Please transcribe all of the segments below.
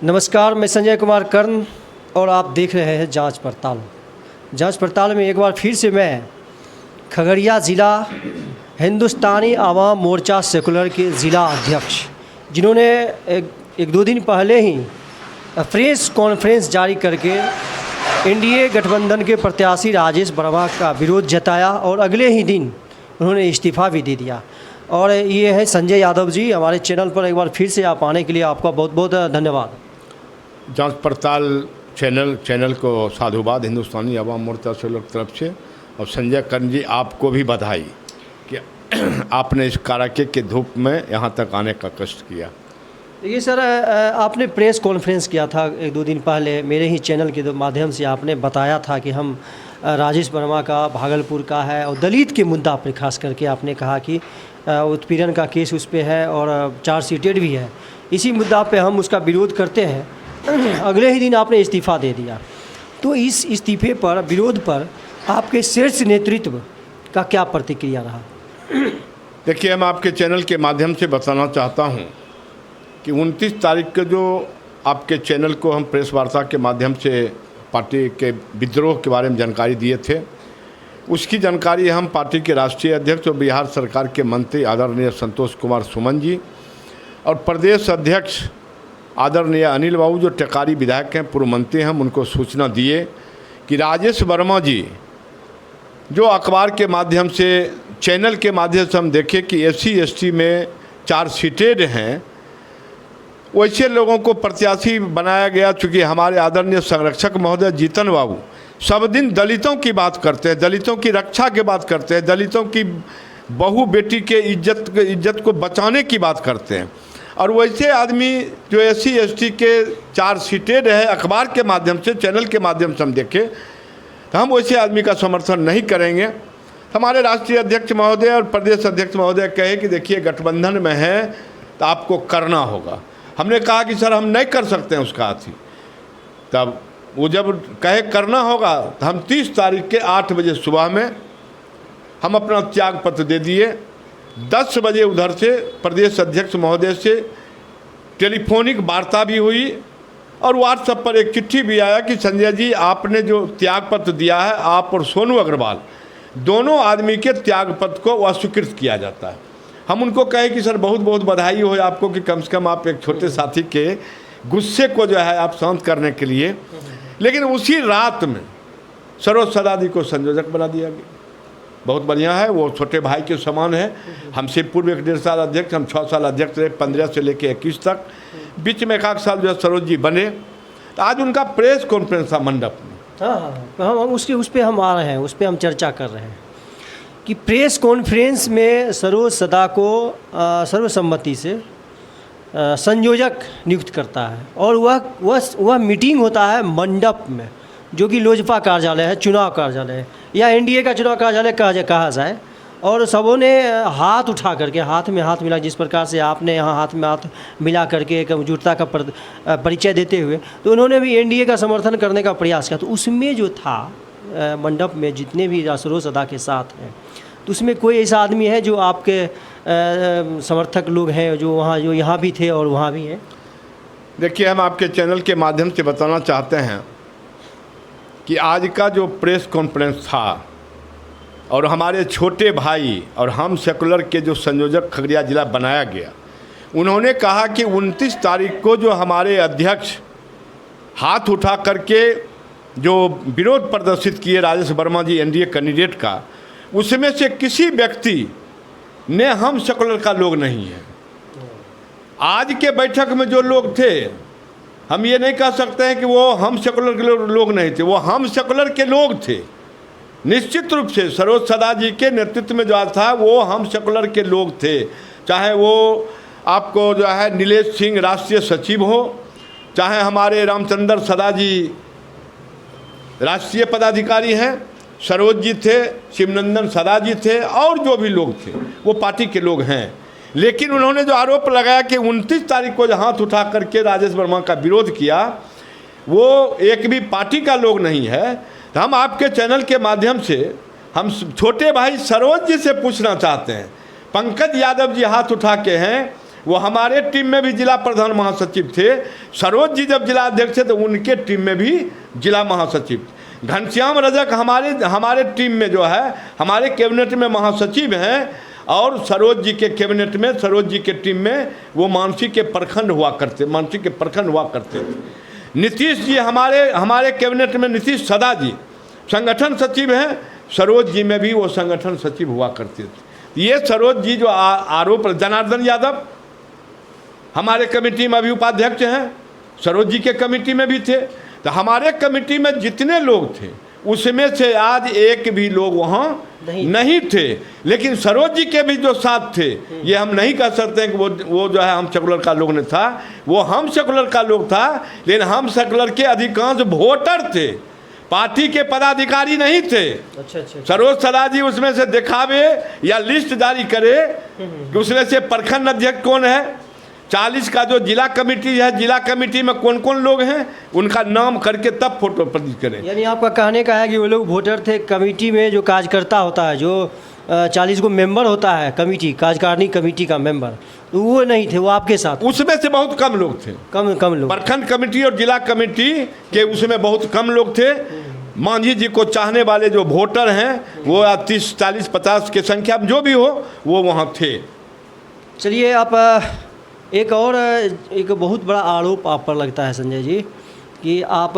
नमस्कार, मैं संजय कुमार कर्ण और आप देख रहे हैं जांच पड़ताल। जांच पड़ताल में एक बार फिर से मैं खगड़िया ज़िला हिंदुस्तानी आवाम मोर्चा सेकुलर के ज़िला अध्यक्ष, जिन्होंने एक दो दिन पहले ही प्रेस कॉन्फ्रेंस जारी करके एनडीए गठबंधन के प्रत्याशी राजेश वर्मा का विरोध जताया और अगले ही दिन उन्होंने इस्तीफ़ा भी दे दिया। और ये है संजय यादव जी, हमारे चैनल पर एक बार फिर से आप आने के लिए आपका बहुत बहुत धन्यवाद। जांच पड़ताल चैनल को साधुवाद हिंदुस्तानी अवाम मोर्चा से लोग तरफ से, और संजय कर्ण जी आपको भी बधाई कि आपने इस कड़ाके के धूप में यहाँ तक आने का कष्ट किया। देखिए सर, आपने प्रेस कॉन्फ्रेंस किया था एक दो दिन पहले, मेरे ही चैनल के माध्यम से आपने बताया था कि हम राजेश वर्मा का भागलपुर का है और दलित के मुद्दा पर खास करके आपने कहा कि उत्पीड़न का केस उस पर है और 4 सीटेड भी है, इसी मुद्दा पे हम उसका विरोध करते हैं। अगले ही दिन आपने इस्तीफ़ा दे दिया, तो इस इस्तीफे पर, विरोध पर आपके शीर्ष नेतृत्व का क्या प्रतिक्रिया रहा? देखिए, हम आपके चैनल के माध्यम से बताना चाहता हूँ कि 29 तारीख को जो आपके चैनल को हम प्रेस वार्ता के माध्यम से पार्टी के विद्रोह के बारे में जानकारी दिए थे, उसकी जानकारी हम पार्टी के राष्ट्रीय अध्यक्ष और बिहार सरकार के मंत्री आदरणीय संतोष कुमार सुमन जी और प्रदेश अध्यक्ष आदरणीय अनिल बाबू, जो टेकारी विधायक हैं, पूर्व मंत्री हैं, उनको सूचना दिए कि राजेश वर्मा जी, जो अखबार के माध्यम से, चैनल के माध्यम से हम देखें कि SC/ST में 4 सीटेड हैं, वैसे लोगों को प्रत्याशी बनाया गया। चूँकि हमारे आदरणीय संरक्षक महोदय जीतन बाबू सब दिन दलितों की बात करते हैं, दलितों की रक्षा की बात करते हैं, दलितों की बहू बेटी के इज्जत को बचाने की बात करते हैं, और वैसे आदमी जो SC/ST के 4 सीटेड है, अखबार के माध्यम से, चैनल के माध्यम से हम देखें तो हम वैसे आदमी का समर्थन नहीं करेंगे। हमारे राष्ट्रीय अध्यक्ष महोदय और प्रदेश अध्यक्ष महोदय कहे कि देखिए गठबंधन में है तो आपको करना होगा। हमने कहा कि सर हम नहीं कर सकते हैं उसका हाथी। तब वो जब कहे करना होगा तो हम 30 तारीख के 8 बजे सुबह में हम अपना त्याग पत्र दे दिए। 10 बजे उधर से प्रदेश अध्यक्ष महोदय से टेलीफोनिक वार्ता भी हुई और व्हाट्सएप पर एक चिट्ठी भी आया कि संजय जी, आपने जो त्याग पत्र दिया है, आप और सोनू अग्रवाल दोनों आदमी के त्याग पत्र को अस्वीकृत किया जाता है। हम उनको कहे कि सर बहुत बहुत बधाई हो आपको कि कम से कम आप एक छोटे साथी के गुस्से को जो है आप शांत करने के लिए, लेकिन उसी रात में सरोज सदा जी को संयोजक बना दिया गया। बहुत बढ़िया है, वो छोटे भाई के समान है। हमसे पूर्व 1.5 साल अध्यक्ष, हम 6 साल अध्यक्ष रहे, 15 से लेकर 21 तक, बीच में 1 साल जो है सरोज जी बने। तो आज उनका प्रेस कॉन्फ्रेंस था मंडप में। हाँ, हम उस पर हम आ रहे हैं, उस पर हम चर्चा कर रहे हैं कि प्रेस कॉन्फ्रेंस में सरोज सदा को सर्वसम्मति से संयोजक नियुक्त करता है और वह मीटिंग होता है मंडप में, जो कि लोजपा कार्यालय है, चुनाव कार्यालय है, या एनडीए का चुनाव कार्यालय कहा जाए। और सबों ने हाथ उठा करके, हाथ में हाथ मिला, जिस प्रकार से आपने यहाँ हाथ में हाथ मिला करके एक एकजुटता का परिचय देते हुए, तो उन्होंने भी एनडीए का समर्थन करने का प्रयास किया। तो उसमें जो था मंडप में जितने भी सरोज सदा के साथ हैं, तो उसमें कोई ऐसा आदमी है जो आपके समर्थक लोग हैं, जो यहाँ भी थे और वहाँ भी हैं? देखिए, हम आपके चैनल के माध्यम से बताना चाहते हैं कि आज का जो प्रेस कॉन्फ्रेंस था और हमारे छोटे भाई और हम सेकुलर के जो संयोजक खगड़िया जिला बनाया गया, उन्होंने कहा कि 29 तारीख को जो हमारे अध्यक्ष हाथ उठा करके जो विरोध प्रदर्शित किए राजेश वर्मा जी एनडीए कैंडिडेट का, उसमें से किसी व्यक्ति ने हम सेकुलर का लोग नहीं है। आज के बैठक में जो लोग थे, हम ये नहीं कह सकते हैं कि वो हम सेकुलर के लोग नहीं थे, वो हम सेकुलर के लोग थे। निश्चित रूप से सरोज सदा जी के नेतृत्व में जो था वो हम सेकुलर के लोग थे। चाहे वो आपको जो है नीलेश सिंह राष्ट्रीय सचिव हो, चाहे हमारे रामचंद्र सदा जी राष्ट्रीय पदाधिकारी हैं, सरोज जी थे, शिवनंदन सदा जी थे, और जो भी लोग थे वो पार्टी के लोग हैं। लेकिन उन्होंने जो आरोप लगाया कि 29 तारीख को जो हाथ उठा करके राजेश वर्मा का विरोध किया, वो एक भी पार्टी का लोग नहीं है। तो हम आपके चैनल के माध्यम से हम छोटे भाई सरोज जी से पूछना चाहते हैं, पंकज यादव जी हाथ उठा के हैं, वो हमारे टीम में भी जिला प्रधान महासचिव थे। सरोज जी जब जिला अध्यक्ष थे तो उनके टीम में भी जिला महासचिव थे। घनश्याम रजक हमारे टीम में जो है, हमारे कैबिनेट में महासचिव हैं, और सरोज जी के कैबिनेट में, सरोज जी के टीम में वो मानसी के प्रखंड हुआ करते थे। नीतीश जी हमारे कैबिनेट में नीतीश सदा जी संगठन सचिव हैं, सरोज जी में भी वो संगठन सचिव हुआ करते थे। ये सरोज जी जो आरोप, जनार्दन यादव हमारे कमेटी में अभी उपाध्यक्ष हैं, सरोज जी के कमेटी में भी थे। तो हमारे कमेटी में जितने लोग थे उसमें से आज एक भी लोग वहाँ नहीं थे, लेकिन सरोज जी के भी जो साथ थे, ये हम नहीं कह सकते हैं कि वो जो है हम सेकुलर का लोग नहीं था, वो हम सेकुलर का लोग था, लेकिन हम सेकुलर के अधिकांश वोटर थे, पार्टी के पदाधिकारी नहीं थे। अच्छा। सरोज सदा जी उसमें से दिखावे या लिस्ट जारी करे कि उसमें से प्रखंड अध्यक्ष कौन है, 40 का जो जिला कमेटी है, जिला कमेटी में कौन कौन लोग हैं, उनका नाम करके तब फोटो प्रदर्शित करें। यानी आपका कहने का है कि वो लोग वोटर थे, कमेटी में जो कार्यकर्ता होता है, जो 40 को मेंबर होता है कमेटी, कार्यकारिणी कमेटी का मेंबर, वो नहीं थे, वो आपके साथ। उसमें से बहुत कम लोग थे, कम लोग। प्रखंड कमेटी और जिला कमेटी के उसमें बहुत कम लोग थे। मांझी जी को चाहने वाले जो वोटर हैं वो 30, 40, 50 की संख्या में जो भी हो वो वहाँ थे। चलिए, आप एक बहुत बड़ा आरोप आप पर लगता है संजय जी कि आप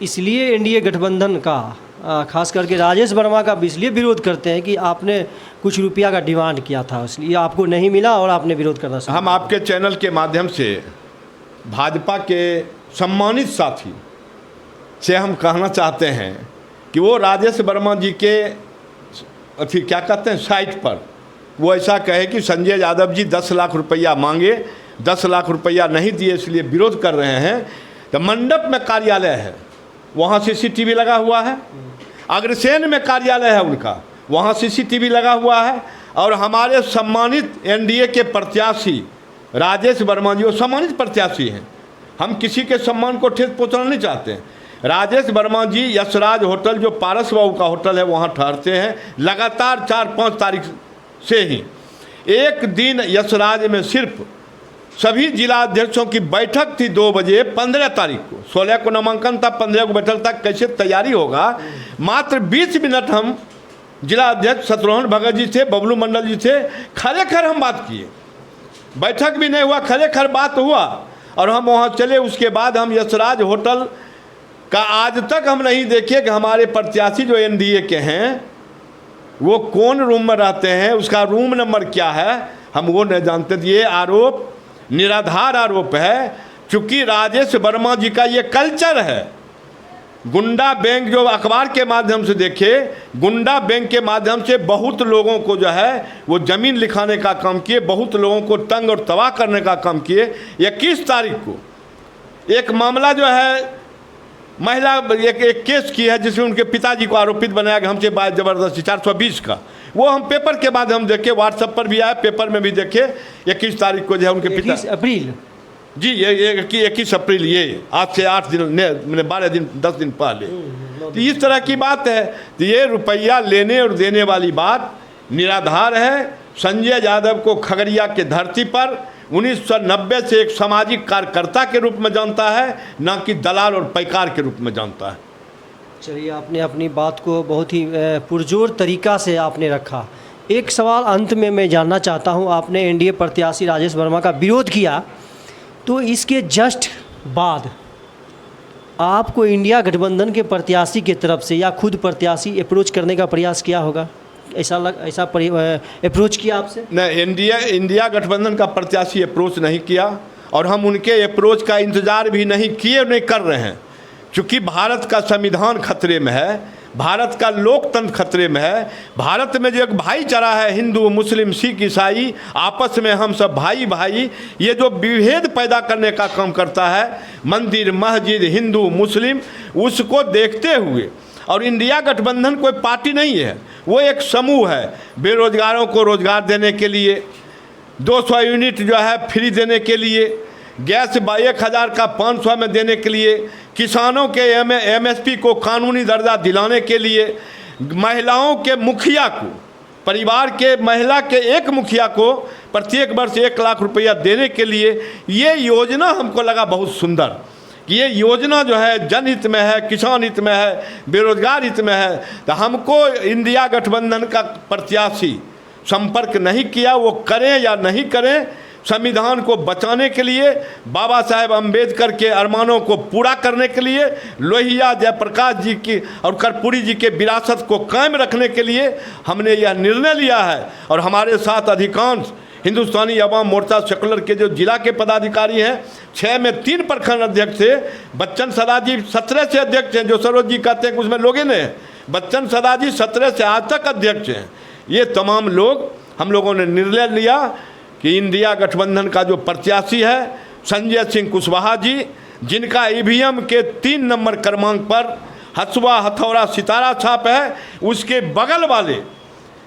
इसलिए एनडीए गठबंधन का, खास करके राजेश वर्मा का इसलिए विरोध करते हैं कि आपने कुछ रुपया का डिमांड किया था, इसलिए आपको नहीं मिला और आपने विरोध करना शुरू। हम आपके चैनल के माध्यम से भाजपा के सम्मानित साथी से हम कहना चाहते हैं कि वो राजेश वर्मा जी के क्या कहते हैं साइट पर वो ऐसा कहे कि संजय यादव जी 10 लाख रुपया मांगे, 10 लाख रुपया नहीं दिए इसलिए विरोध कर रहे हैं। तो मंडप में कार्यालय है, वहाँ CCTV लगा हुआ है। अग्रसेन में कार्यालय है उनका, वहाँ CCTV लगा हुआ है। और हमारे सम्मानित एनडीए के प्रत्याशी राजेश वर्मा जी वो सम्मानित प्रत्याशी हैं, हम किसी के सम्मान को ठेस पहुँचाना नहीं चाहते हैं। राजेश वर्मा जी यशराज होटल जो पारस बाबू का होटल है वहाँ ठहरते हैं लगातार 4-5 तारीख से ही। एक दिन यशराज में सिर्फ सभी जिला अध्यक्षों की बैठक थी 2 बजे 15 तारीख को, 16 को नामांकन था, 15 को बैठक था, कैसे तैयारी होगा। मात्र 20 मिनट हम जिला अध्यक्ष शत्रुघ्न भगत जी थे, बबलू मंडल जी थे, खरेखर हम बात किए, बैठक भी नहीं हुआ, खरेखर बात हुआ और हम वहाँ चले। उसके बाद हम यशराज होटल का आज तक हम नहीं देखे कि हमारे प्रत्याशी जो एनडीए के हैं वो कौन रूम में रहते हैं, उसका रूम नंबर क्या है, हम वो नहीं जानते। ये आरोप निराधार आरोप है, चूँकि राजेश वर्मा जी का ये कल्चर है। गुंडा बैंक जो अखबार के माध्यम से देखे, गुंडा बैंक के माध्यम से बहुत लोगों को जो है वो ज़मीन लिखाने का काम किए, बहुत लोगों को तंग और तबाह करने का काम किए। 21 तारीख को एक मामला जो है महिला एक केस की है जिसमें उनके पिताजी को आरोपित बनाया गया हमसे बात ज़बरदस्ती 420 का, वो हम पेपर के माध्यम देखे, व्हाट्सएप पर भी आया, पेपर में भी देखे। 21 तारीख को जो है उनके पिता 21 अप्रैल जी, ये 21 अप्रैल, ये आज से 8 दिन मैंने 12 दिन 10 दिन पहले। तो इस तरह की बात है। तो ये रुपया लेने और देने वाली बात निराधार है। संजय यादव को खगड़िया के धरती पर 1990 से एक सामाजिक कार्यकर्ता के रूप में जानता है, ना कि दलाल और पैकार के रूप में जानता है। चलिए, आपने अपनी बात को बहुत ही पुरजोर तरीक़ा से आपने रखा। एक सवाल अंत में मैं जानना चाहता हूँ, आपने एनडीए प्रत्याशी राजेश वर्मा का विरोध किया, तो इसके जस्ट बाद आपको इंडिया गठबंधन के प्रत्याशी की तरफ से या खुद प्रत्याशी अप्रोच करने का प्रयास किया होगा, ऐसा अप्रोच किया आपसे? नहीं, इंडिया गठबंधन का प्रत्याशी अप्रोच नहीं किया और हम उनके अप्रोच का इंतज़ार भी नहीं किए, नहीं कर रहे हैं। क्योंकि भारत का संविधान खतरे में है, भारत का लोकतंत्र खतरे में है। भारत में जो एक भाईचारा है, हिंदू मुस्लिम सिख ईसाई, आपस में हम सब भाई भाई, ये जो विभेद पैदा करने का काम करता है मंदिर मस्जिद हिंदू मुस्लिम, उसको देखते हुए, और इंडिया गठबंधन कोई पार्टी नहीं है, वो एक समूह है। बेरोजगारों को रोजगार देने के लिए, 200 यूनिट जो है फ्री देने के लिए, गैस 1000 का 500 में देने के लिए, किसानों के MSP को कानूनी दर्जा दिलाने के लिए, महिलाओं के मुखिया को परिवार के महिला के एक मुखिया को प्रत्येक वर्ष 1 लाख रुपया देने के लिए ये योजना हमको लगा बहुत सुंदर कि ये योजना जो है जनहित में है, किसान हित में है, बेरोजगार हित में है। तो हमको इंडिया गठबंधन का प्रत्याशी संपर्क नहीं किया, वो करें या नहीं करें, संविधान को बचाने के लिए, बाबा साहेब अम्बेडकर के अरमानों को पूरा करने के लिए, लोहिया जयप्रकाश जी की और कर्पूरी जी के विरासत को कायम रखने के लिए हमने यह निर्णय लिया है। और हमारे साथ अधिकांश हिंदुस्तानी अवाम मोर्चा सेकुलर के जो जिला के पदाधिकारी हैं, 6 में 3 प्रखंड अध्यक्ष थे। बच्चन सदा जी 17 से अध्यक्ष हैं, जो सरोज जी कहते हैं कि उसमें लोग हैं। बच्चन सदा जी 17 से आज तक अध्यक्ष हैं। ये तमाम लोग, हम लोगों ने निर्णय लिया कि इंडिया गठबंधन का जो प्रत्याशी है संजय सिंह कुशवाहा जी, जिनका ईवीएम के 3 नंबर क्रमांक पर हथुआ हथौड़ा सितारा छाप है, उसके बगल वाले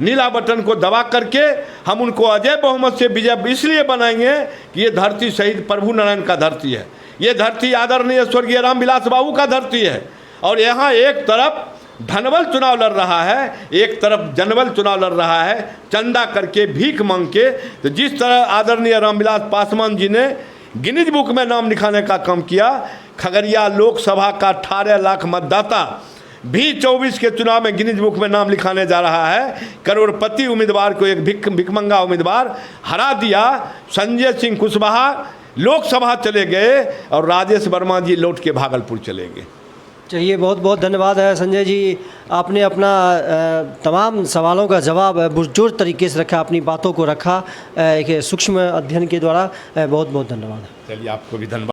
नीला बटन को दबा करके हम उनको अजय बहुमत से विजय इसलिए बनाएंगे कि ये धरती शहीद प्रभु नारायण का धरती है, ये धरती आदरणीय स्वर्गीय रामविलास बाबू का धरती है। और यहाँ एक तरफ धनबल चुनाव लड़ रहा है, एक तरफ जनबल चुनाव लड़ रहा है, चंदा करके, भीख मांग के। तो जिस तरह आदरणीय रामविलास पासवान जी ने गिनीज बुक में नाम लिखाने का काम किया, खगड़िया लोकसभा का 18 लाख मतदाता भी 24 के चुनाव में गिनीज बुक में नाम लिखाने जा रहा है। करोड़पति उम्मीदवार को एक भिखमंगा उम्मीदवार हरा दिया। संजय सिंह कुशवाहा लोकसभा चले गए और राजेश वर्मा जी लौट के भागलपुर चले गए। चलिए, बहुत बहुत धन्यवाद है संजय जी, आपने अपना तमाम सवालों का जवाब पुरजोर तरीके से रखा, अपनी बातों को रखा एक सूक्ष्म अध्ययन के द्वारा। बहुत बहुत धन्यवाद। चलिए, आपको भी धन्यवाद।